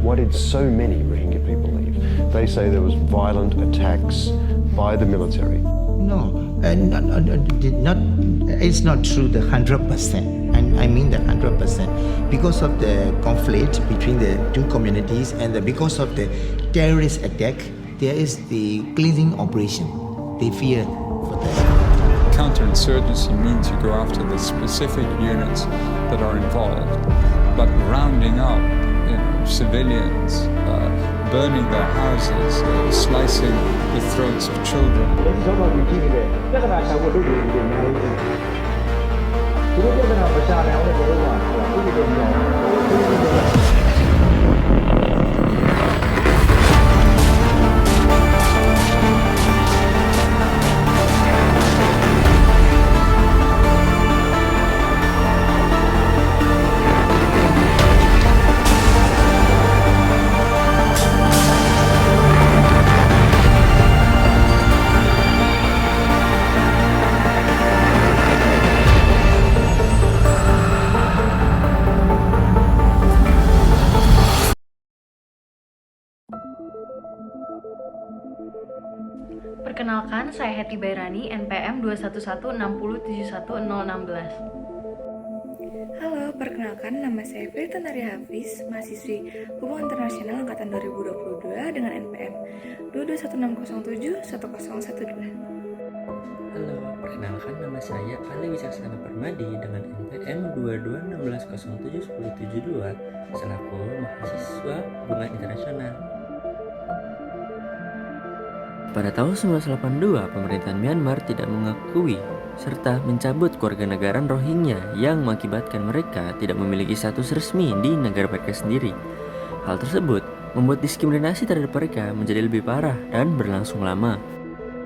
Why did so many Rohingya people leave? They say there was violent attacks by the military. No, it's not true the 100%. And I mean the 100%. Because of the conflict between the two communities and because of the terrorist attack, there is the cleansing operation. They fear for that. Counterinsurgency means you go after the specific units that are involved, but rounding up civilians, burning their houses, slicing the throats of children. Perkenalkan, saya Hetty Bairani, NPM 21160710016. Halo, perkenalkan nama saya Prita Nari Hafiz, mahasiswi Hubungan Internasional Angkatan 2022 dengan NPM 216071012. Halo, perkenalkan nama saya Ali Wicaksana Permadi dengan NPM 2216071072 selaku mahasiswa Hubungan Internasional. Pada tahun 1982, pemerintahan Myanmar tidak mengakui serta mencabut kewarganegaraan Rohingya yang mengakibatkan mereka tidak memiliki status resmi di negara mereka sendiri. Hal tersebut membuat diskriminasi terhadap mereka menjadi lebih parah dan berlangsung lama.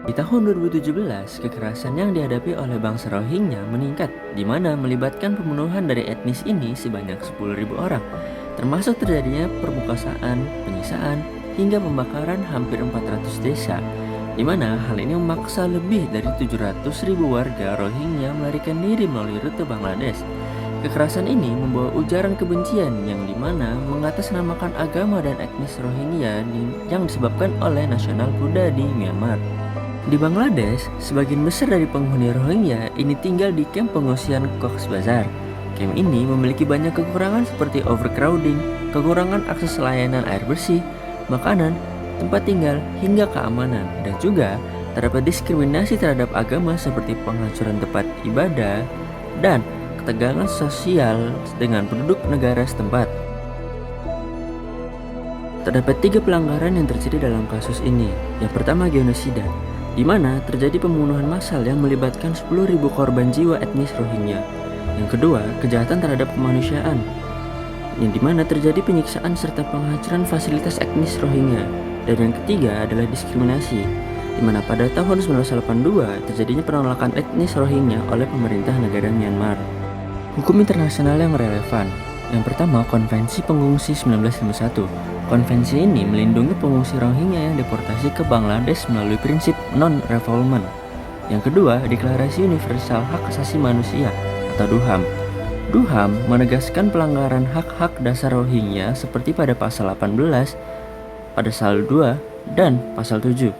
Di tahun 2017, kekerasan yang dihadapi oleh bangsa Rohingya meningkat, di mana melibatkan pembunuhan dari etnis ini sebanyak 10.000 orang, termasuk terjadinya permukaan, penyiksaan, hingga pembakaran hampir 400 desa, di mana hal ini memaksa lebih dari 700.000 warga Rohingya melarikan diri melalui rute Bangladesh. Kekerasan ini membawa ujaran kebencian yang dimana mengatasnamakan agama dan etnis Rohingya yang disebabkan oleh nasional Buddha di Myanmar. Di Bangladesh, sebagian besar dari penghuni Rohingya ini tinggal di kamp pengungsian Cox's Bazar. Kamp ini memiliki banyak kekurangan seperti overcrowding, kekurangan akses layanan air bersih, makanan, tempat tinggal, hingga keamanan, dan juga terdapat diskriminasi terhadap agama seperti penghancuran tempat ibadah dan ketegangan sosial dengan penduduk negara setempat. Terdapat 3 pelanggaran yang terjadi dalam kasus ini. Yang pertama, genosida, di mana terjadi pembunuhan massal yang melibatkan 10.000 korban jiwa etnis Rohingya. Yang kedua, kejahatan terhadap kemanusiaan, yang dimana terjadi penyiksaan serta penghancuran fasilitas etnis Rohingya. Dan yang ketiga adalah diskriminasi, di mana pada tahun 1982 terjadinya penolakan etnis Rohingya oleh pemerintah negara Myanmar. Hukum internasional yang relevan. Yang pertama, Konvensi Pengungsi 1951. Konvensi ini melindungi pengungsi Rohingya yang deportasi ke Bangladesh melalui prinsip non-refoulement. Yang kedua, Deklarasi Universal Hak Asasi Manusia atau DUHAM. DUHAM menegaskan pelanggaran hak-hak dasar Rohingya seperti pada pasal 18, pasal 2, dan pasal 7.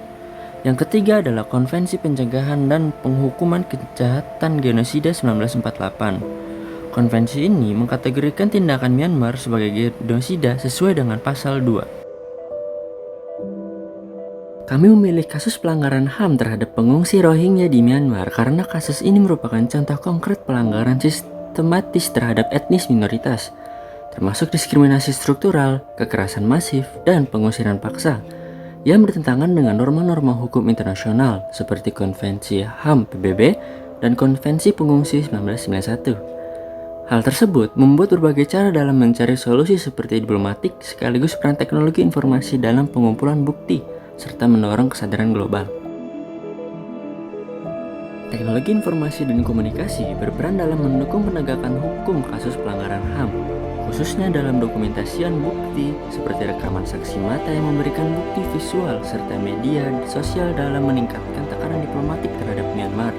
Yang ketiga adalah Konvensi Pencegahan dan Penghukuman Kejahatan Genosida 1948. Konvensi ini mengkategorikan tindakan Myanmar sebagai genosida sesuai dengan pasal 2. Kami memilih kasus pelanggaran HAM terhadap pengungsi Rohingya di Myanmar karena kasus ini merupakan contoh konkret pelanggaran sistematis terhadap etnis minoritas, termasuk diskriminasi struktural, kekerasan masif, dan pengusiran paksa yang bertentangan dengan norma-norma hukum internasional seperti Konvensi HAM PBB dan Konvensi Pengungsi 1991. Hal tersebut membuat berbagai cara dalam mencari solusi seperti diplomatik sekaligus peran teknologi informasi dalam pengumpulan bukti serta mendorong kesadaran global. Teknologi informasi dan komunikasi berperan dalam mendukung penegakan hukum kasus pelanggaran HAM, khususnya dalam dokumentasian bukti seperti rekaman saksi mata yang memberikan bukti visual serta media sosial dalam meningkatkan tekanan diplomatik terhadap Myanmar.